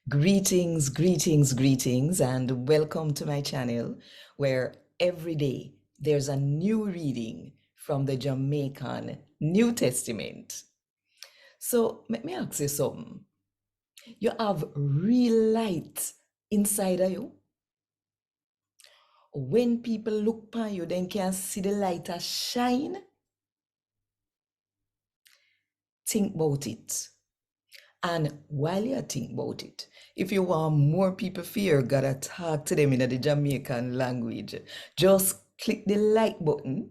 Greetings, greetings, greetings, and welcome to my channel where every day there's a new reading from the Jamaican New Testament. So, let me ask you something. You have real light inside of you. When people look upon you, then can see the light a shine. Think about it. And while you think about it, if you want more people fear God to talk to them in the Jamaican language, just click the like button,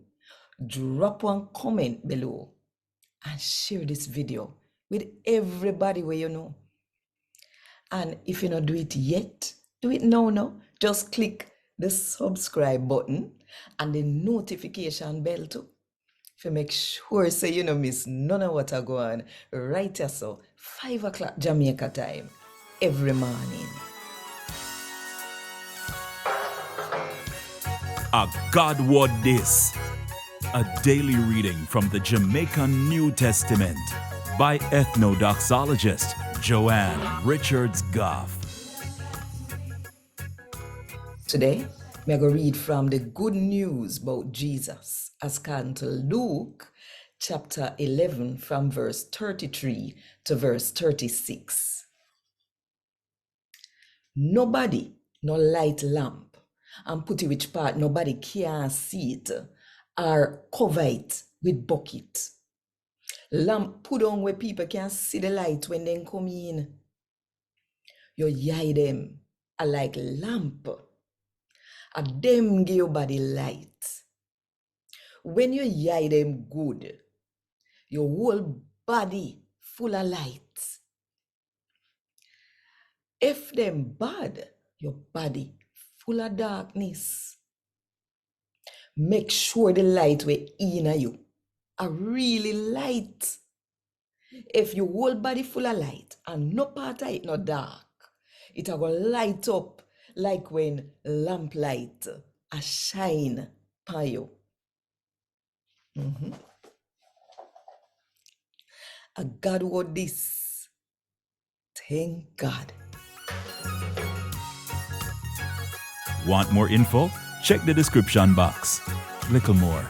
drop one comment below, and share this video with everybody where you know. And if you don't do it yet, do it now. Just click the subscribe button and the notification bell too. To make sure so you don't miss none of what I go on right here so 5 o'clock Jamaica time every morning. A God Word This, a daily reading from the Jamaican New Testament by Ethnodoxologist Joanne Richards Goffe. Today, I'm going to read from the good news about Jesus as according to Luke chapter 11 from verse 33 to verse 36. Nobody no light lamp and put it which part nobody can see it or cover it with bucket. Lamp put on where people can see the light when they come in. You hide them are like lamp. And them give your body light. When you hide them good, your whole body full of light. If them bad, your body full of darkness. Make sure the light we in you are really light. If your whole body full of light and no part of it not dark, it will light up like when lamplight a shine upon you. A God Word This. Thank God. Want more info? Check the description box. Little more.